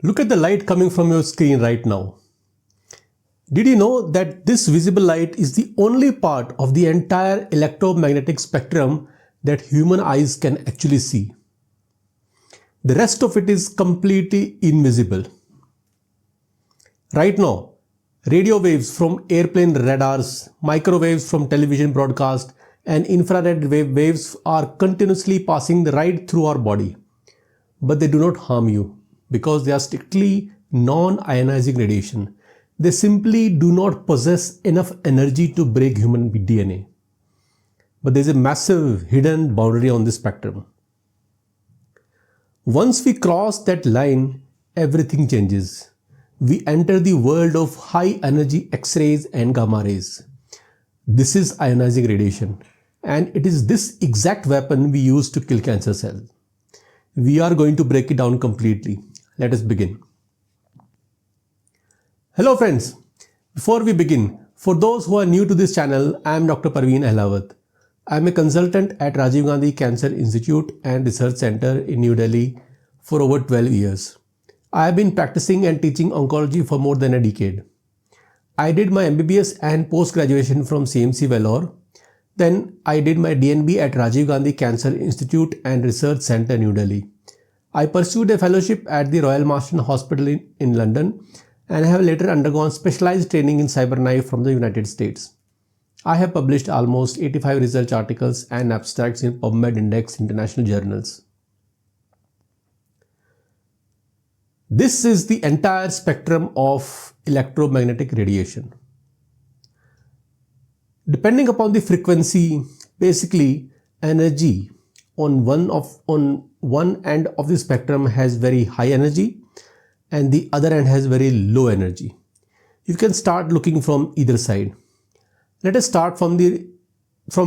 Look at the light coming from your screen right now. Did you know that this visible light is the only part of the entire electromagnetic spectrum that human eyes can actually see? The rest of it is completely invisible. Right now, radio waves from airplane radars, microwaves from television broadcast, and infrared waves are continuously passing right through our body. But they do not harm you because they are strictly non-ionizing radiation. They simply do not possess enough energy to break human DNA. But there is a massive hidden boundary on this spectrum. Once we cross that line, everything changes. We enter the world of high energy X-rays and gamma rays. This is ionizing radiation, and it is this exact weapon we use to kill cancer cells. We are going to break it down completely. Let us begin. Hello friends, before we begin, for those who are new to this channel, I am Dr. Parveen Ahlawat. I am a consultant at Rajiv Gandhi Cancer Institute and Research Center in New Delhi for over 12 years. I have been practicing and teaching oncology for more than a decade. I did my MBBS and post-graduation from CMC Vellore. Then I did my DNB at Rajiv Gandhi Cancer Institute and Research Center, New Delhi. I pursued a fellowship at the Royal Marsden Hospital in London and have later undergone specialized training in cyberknife from the United States. I have published almost 85 research articles and abstracts in PubMed Index international journals. This is the entire spectrum of electromagnetic radiation. Depending upon the frequency, basically energy on one end of the spectrum has very high energy and the other end has very low energy. You can start looking from either side. Let us start from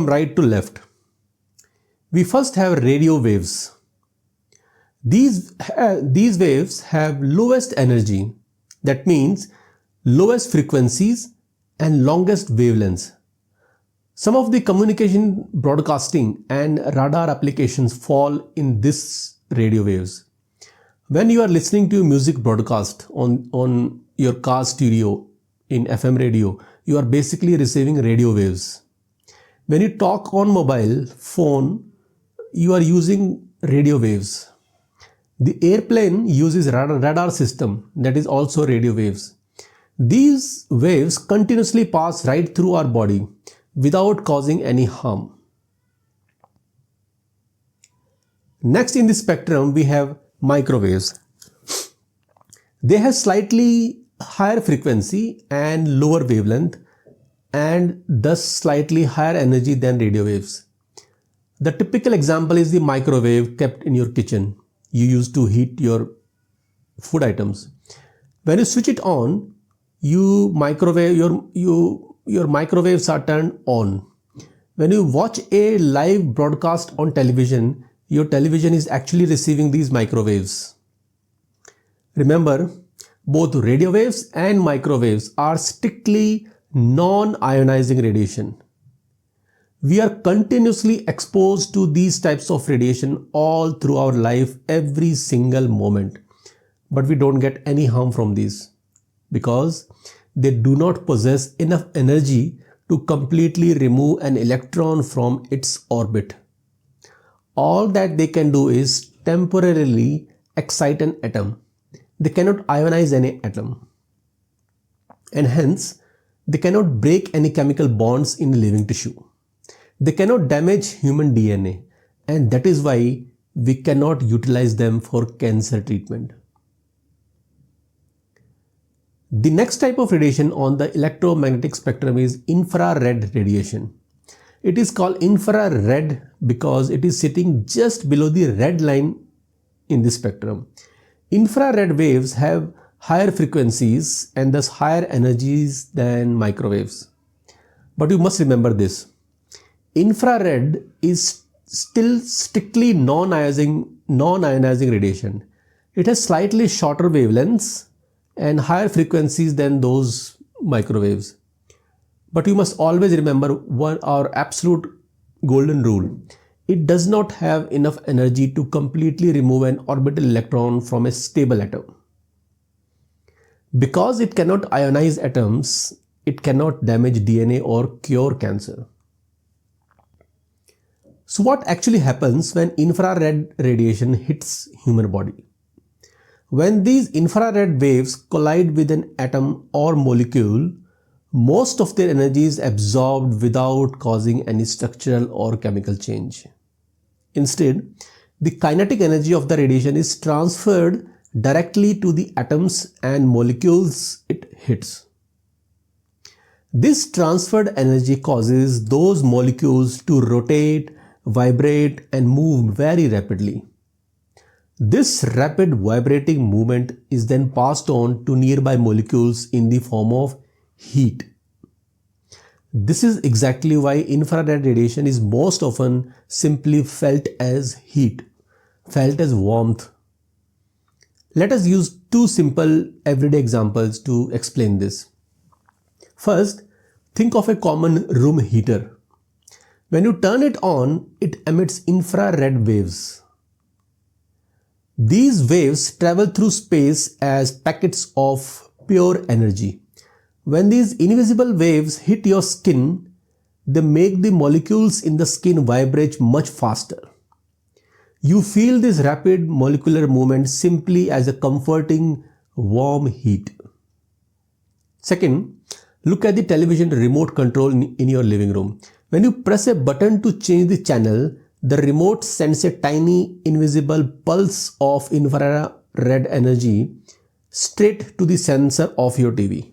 right to left. We first have radio waves. These waves have lowest energy, that means lowest frequencies and longest wavelengths. Some of the communication, broadcasting and radar applications fall in this radio waves. When you are listening to music broadcast on your car stereo in FM radio, you are basically receiving radio waves. When you talk on mobile phone, you are using radio waves. The airplane uses radar system, that is also radio waves. These waves continuously pass right through our body without causing any harm. Next in the spectrum, we have microwaves. They have slightly higher frequency and lower wavelength and thus slightly higher energy than radio waves. The typical example is the microwave kept in your kitchen. You use to heat your food items. When you switch it on, your microwaves are turned on. When you watch a live broadcast on television, your television is actually receiving these microwaves. Remember, both radio waves and microwaves are strictly non-ionizing radiation. We are continuously exposed to these types of radiation all through our life, every single moment. But we don't get any harm from these because they do not possess enough energy to completely remove an electron from its orbit. All that they can do is temporarily excite an atom. They cannot ionize any atom. And hence, they cannot break any chemical bonds in living tissue. They cannot damage human DNA, and that is why we cannot utilize them for cancer treatment. The next type of radiation on the electromagnetic spectrum is infrared radiation. It is called infrared because it is sitting just below the red line in the spectrum. Infrared waves have higher frequencies and thus higher energies than microwaves. But you must remember this. Infrared is still strictly non-ionizing radiation. It has slightly shorter wavelengths and higher frequencies than those microwaves. But you must always remember our absolute golden rule. It does not have enough energy to completely remove an orbital electron from a stable atom. Because it cannot ionize atoms, it cannot damage DNA or cure cancer. So what actually happens when infrared radiation hits human body? When these infrared waves collide with an atom or molecule, most of their energy is absorbed without causing any structural or chemical change. Instead, the kinetic energy of the radiation is transferred directly to the atoms and molecules it hits. This transferred energy causes those molecules to rotate, vibrate, and move very rapidly. This rapid vibrating movement is then passed on to nearby molecules in the form of heat. This is exactly why infrared radiation is most often simply felt as heat, felt as warmth. Let us use two simple everyday examples to explain this. First, think of a common room heater. When you turn it on, it emits infrared waves. These waves travel through space as packets of pure energy. When these invisible waves hit your skin, they make the molecules in the skin vibrate much faster. You feel this rapid molecular movement simply as a comforting, warm heat. Second, look at the television remote control in your living room. When you press a button to change the channel, the remote sends a tiny invisible pulse of infrared energy straight to the sensor of your TV.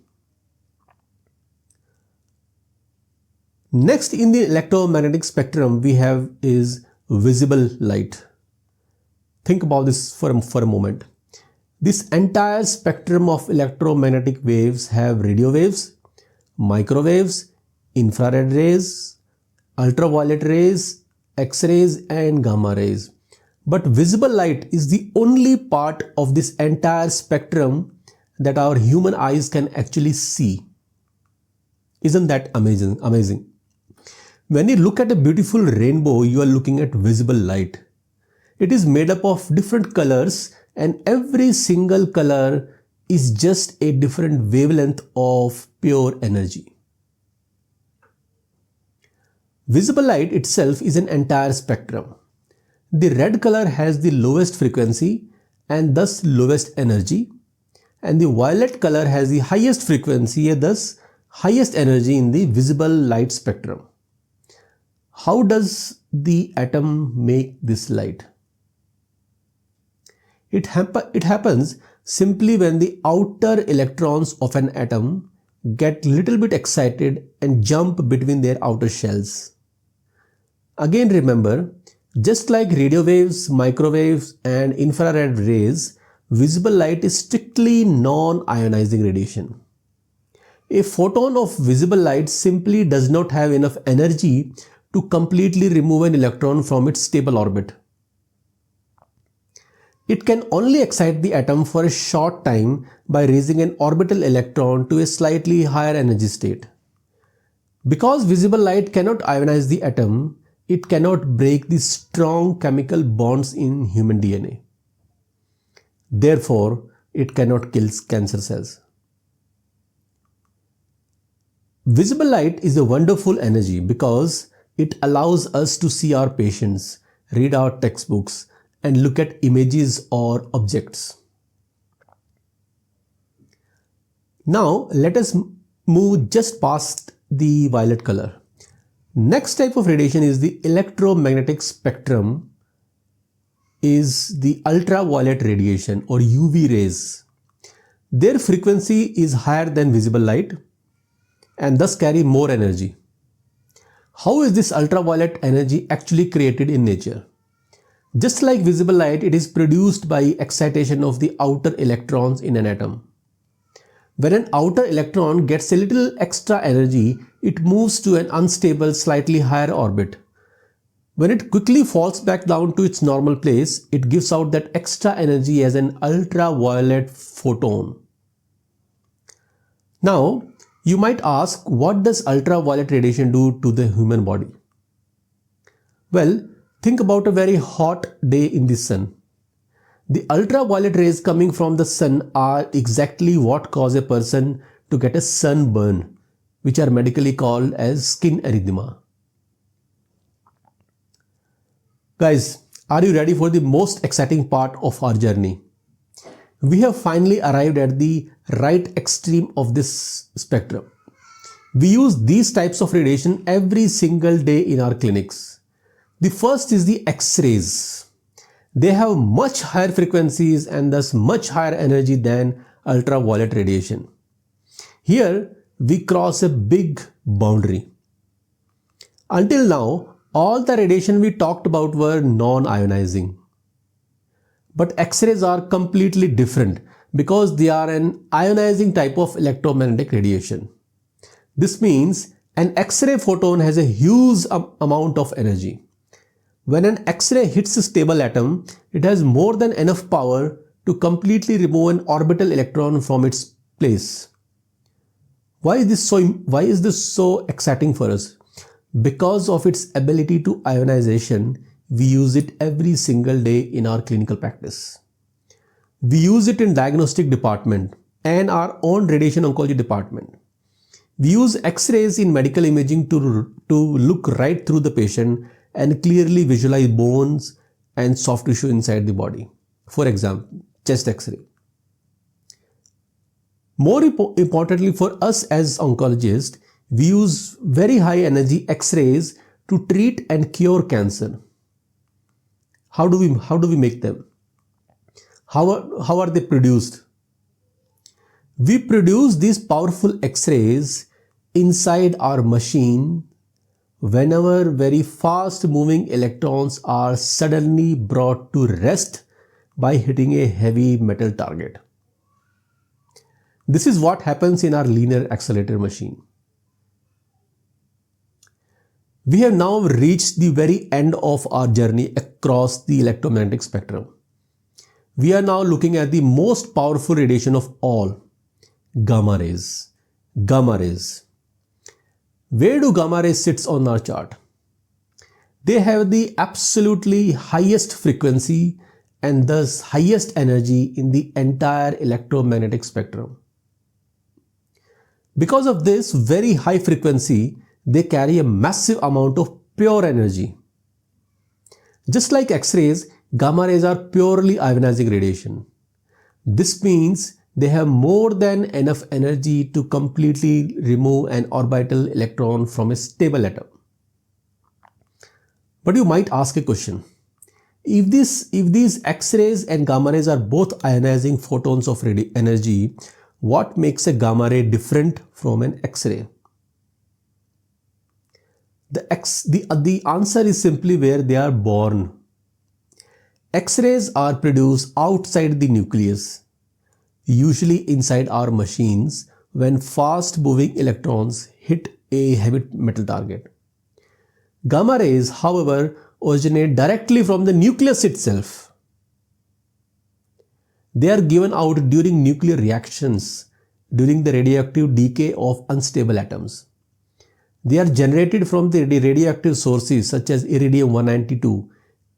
Next in the electromagnetic spectrum we have is visible light. Think about this for a moment. This entire spectrum of electromagnetic waves have radio waves, microwaves, infrared rays, ultraviolet rays, X-rays and gamma rays. But visible light is the only part of this entire spectrum that our human eyes can actually see. Isn't that amazing? When you look at a beautiful rainbow, you are looking at visible light. It is made up of different colors, and every single color is just a different wavelength of pure energy. Visible light itself is an entire spectrum. The red color has the lowest frequency and thus lowest energy, and the violet color has the highest frequency and thus highest energy in the visible light spectrum. How does the atom make this light? It happens simply when the outer electrons of an atom get little bit excited and jump between their outer shells. Again remember, just like radio waves, microwaves and infrared rays, visible light is strictly non-ionizing radiation. A photon of visible light simply does not have enough energy to completely remove an electron from its stable orbit. It can only excite the atom for a short time by raising an orbital electron to a slightly higher energy state. Because visible light cannot ionize the atom, it cannot break the strong chemical bonds in human DNA. Therefore, it cannot kill cancer cells. Visible light is a wonderful energy because it allows us to see our patients, read our textbooks, and look at images or objects. Now let us move just past the violet color. Next type of radiation is the electromagnetic spectrum, is the ultraviolet radiation or UV rays. Their frequency is higher than visible light and thus carry more energy. How is this ultraviolet energy actually created in nature? Just like visible light, it is produced by excitation of the outer electrons in an atom. When an outer electron gets a little extra energy, it moves to an unstable, slightly higher orbit. When it quickly falls back down to its normal place, it gives out that extra energy as an ultraviolet photon. Now, you might ask, what does ultraviolet radiation do to the human body? Well, think about a very hot day in the sun. The ultraviolet rays coming from the sun are exactly what cause a person to get a sunburn, which are medically called as skin erythema. Guys, are you ready for the most exciting part of our journey? We have finally arrived at the right extreme of this spectrum. We use these types of radiation every single day in our clinics. The first is the X-rays. They have much higher frequencies and thus much higher energy than ultraviolet radiation. Here we cross a big boundary. Until now, all the radiation we talked about were non-ionizing. But X-rays are completely different because they are an ionizing type of electromagnetic radiation. This means an X-ray photon has a huge amount of energy. When an X-ray hits a stable atom, it has more than enough power to completely remove an orbital electron from its place. Why is this so exciting for us? Because of its ability to ionization, we use it every single day in our clinical practice. We use it in diagnostic department and our own radiation oncology department. We use X-rays in medical imaging to look right through the patient and clearly visualize bones and soft tissue inside the body. For example, chest X-ray. More importantly for us as oncologists, we use very high energy X-rays to treat and cure cancer. How do we make them? How are they produced? We produce these powerful X-rays inside our machine whenever very fast moving electrons are suddenly brought to rest by hitting a heavy metal target. This is what happens in our linear accelerator machine. We have now reached the very end of our journey across the electromagnetic spectrum. We are now looking at the most powerful radiation of all, gamma rays. Gamma rays. Where do gamma rays sit on our chart? They have the absolutely highest frequency and thus highest energy in the entire electromagnetic spectrum. Because of this very high frequency, they carry a massive amount of pure energy. Just like X-rays, gamma rays are purely ionizing radiation. This means they have more than enough energy to completely remove an orbital electron from a stable atom. But you might ask a question. If these X-rays and gamma rays are both ionizing photons of energy, what makes a gamma ray different from an X-ray? The answer is simply where they are born. X-rays are produced outside the nucleus, usually inside our machines when fast-moving electrons hit a heavy metal target. Gamma rays, however, originate directly from the nucleus itself. They are given out during nuclear reactions, during the radioactive decay of unstable atoms. They are generated from the radioactive sources such as iridium-192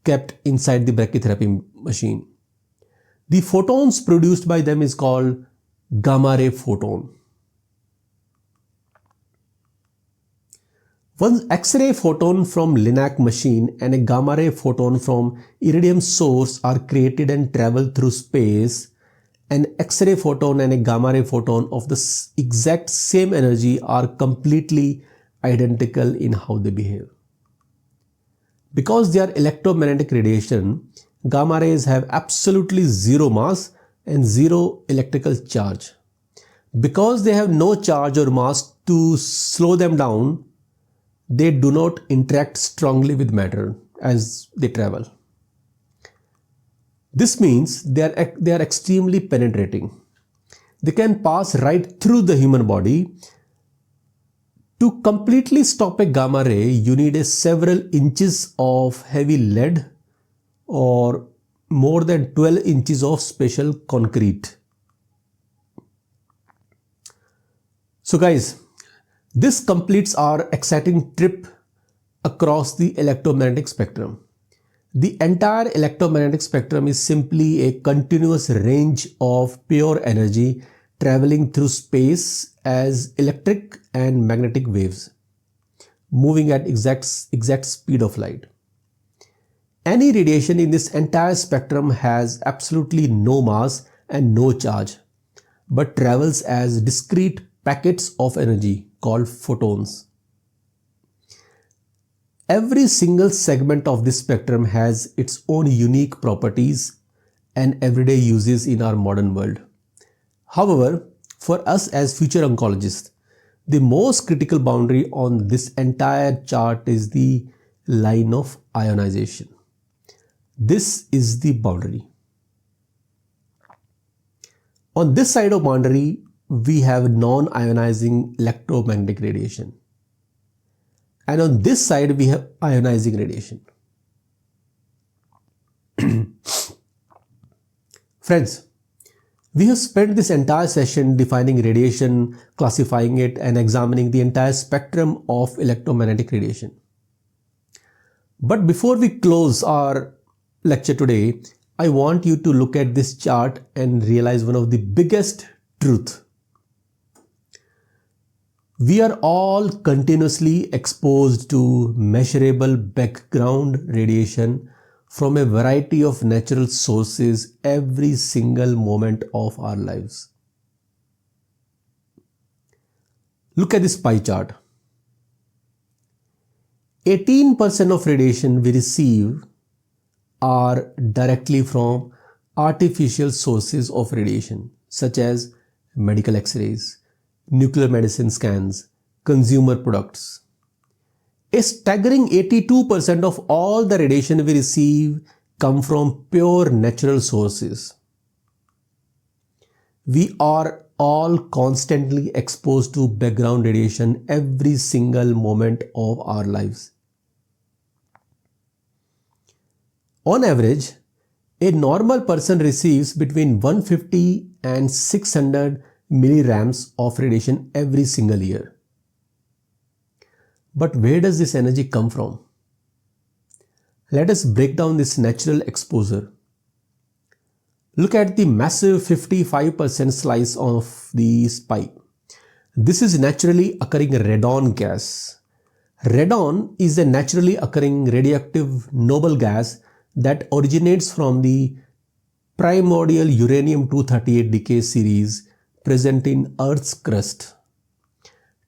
kept inside the brachytherapy machine. The photons produced by them is called gamma ray photon. One X-ray photon from LINAC machine and a gamma ray photon from iridium source are created and travel through space. An X-ray photon and a gamma ray photon of the exact same energy are completely identical in how they behave. Because they are electromagnetic radiation, gamma rays have absolutely zero mass and zero electrical charge. Because they have no charge or mass to slow them down, they do not interact strongly with matter as they travel. This means they are extremely penetrating. They can pass right through the human body. To completely stop a gamma ray, you need several inches of heavy lead or more than 12 inches of special concrete. So guys, this completes our exciting trip across the electromagnetic spectrum. The entire electromagnetic spectrum is simply a continuous range of pure energy traveling through space as electric and magnetic waves, moving at exact speed of light. Any radiation in this entire spectrum has absolutely no mass and no charge, but travels as discrete packets of energy called photons. Every single segment of this spectrum has its own unique properties and everyday uses in our modern world. However, for us as future oncologists, the most critical boundary on this entire chart is the line of ionization. This is the boundary. On this side of boundary, we have non-ionizing electromagnetic radiation. And on this side, we have ionizing radiation. Friends, we have spent this entire session defining radiation, classifying it, and examining the entire spectrum of electromagnetic radiation. But before we close our lecture today, I want you to look at this chart and realize one of the biggest truths. We are all continuously exposed to measurable background radiation from a variety of natural sources every single moment of our lives. Look at this pie chart. 18% of radiation we receive are directly from artificial sources of radiation, such as medical X-rays, nuclear medicine scans, consumer products. A staggering 82% of all the radiation we receive come from pure natural sources. We are all constantly exposed to background radiation every single moment of our lives. On average, a normal person receives between 150 and 600 millirams of radiation every single year. But where does this energy come from? Let us break down this natural exposure. Look at the massive 55% slice of the pie. This is naturally occurring radon gas. Radon is a naturally occurring radioactive noble gas that originates from the primordial uranium-238 decay series present in Earth's crust.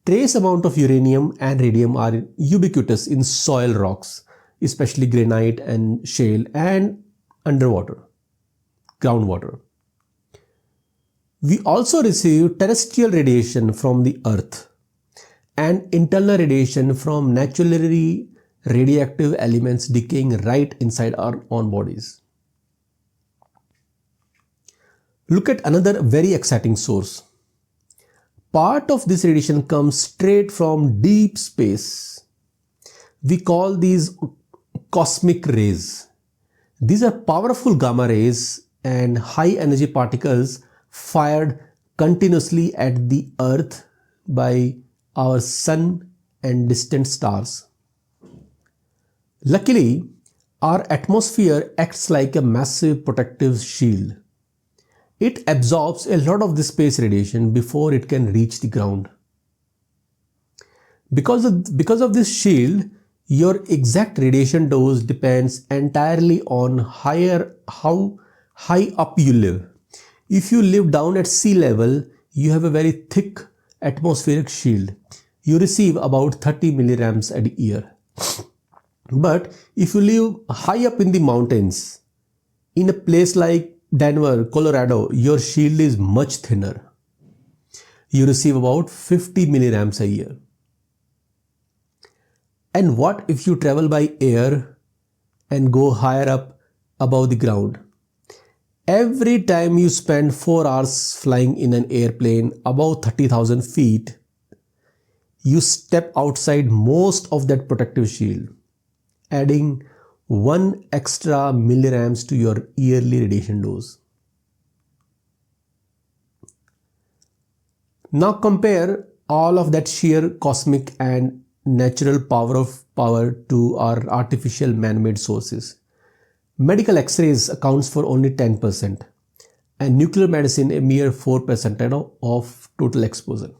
Trace amount of uranium and radium are ubiquitous in soil rocks, especially granite and shale, and underwater, groundwater. We also receive terrestrial radiation from the Earth and internal radiation from naturally radioactive elements decaying right inside our own bodies. Look at another very exciting source. Part of this radiation comes straight from deep space. We call these cosmic rays. These are powerful gamma rays and high energy particles fired continuously at the Earth by our sun and distant stars. Luckily, our atmosphere acts like a massive protective shield. It absorbs a lot of the space radiation before it can reach the ground. Because of this shield, your exact radiation dose depends entirely on how high up you live. If you live down at sea level, you have a very thick atmospheric shield. You receive about 30 milligrams a year. But if you live high up in the mountains, in a place like Denver, Colorado, your shield is much thinner. You receive about 50 milligrams a year. And what if you travel by air and go higher up above the ground? Every time you spend 4 hours flying in an airplane above 30,000 feet, you step outside most of that protective shield, adding 1 extra milliamps to your yearly radiation dose. Now compare all of that sheer cosmic and natural power to our artificial man-made sources. Medical X-rays accounts for only 10% and nuclear medicine a mere 4% of total exposure.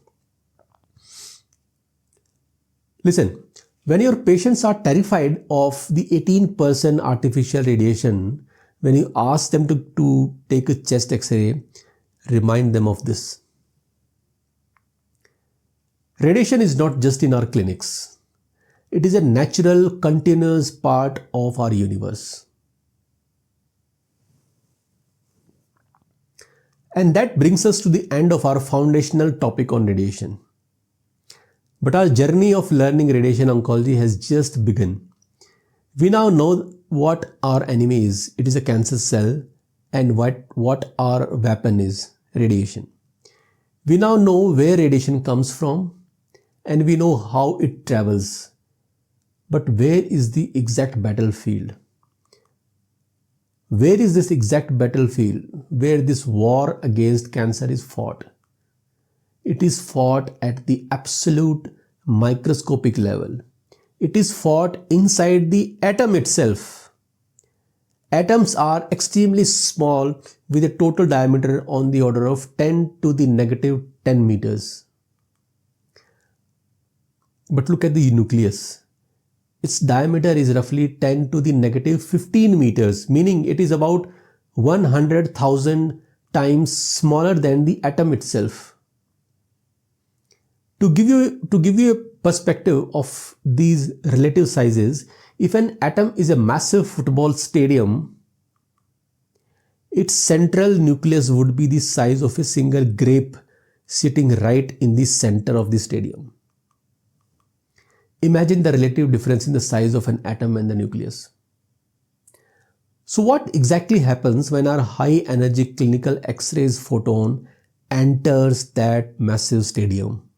Listen, when your patients are terrified of the 18% artificial radiation, when you ask them to take a chest X-ray, remind them of this. Radiation is not just in our clinics. It is a natural, continuous part of our universe. And that brings us to the end of our foundational topic on radiation. But our journey of learning radiation oncology has just begun. We now know what our enemy is. It is a cancer cell, and what our weapon is, radiation. We now know where radiation comes from, and we know how it travels. But where is the exact battlefield? Where is this exact battlefield where this war against cancer is fought? It is fought at the absolute microscopic level. It is fought inside the atom itself. Atoms are extremely small with a total diameter on the order of 10 to the negative 10 meters. But look at the nucleus. Its diameter is roughly 10 to the negative 15 meters, meaning it is about 100,000 times smaller than the atom itself. To give you a perspective of these relative sizes, if an atom is a massive football stadium, its central nucleus would be the size of a single grape sitting right in the center of the stadium. Imagine the relative difference in the size of an atom and the nucleus. So what exactly happens when our high energy clinical X-rays photon enters that massive stadium?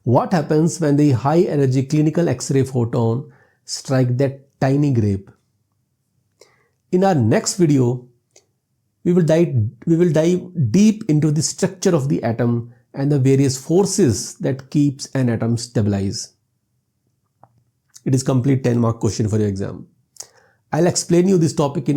What happens when the high energy clinical X-ray photon strike that tiny grape? In our next video, we will dive deep into the structure of the atom and the various forces that keeps an atom stabilized. It is complete 10-mark question for your exam. I'll explain you this topic in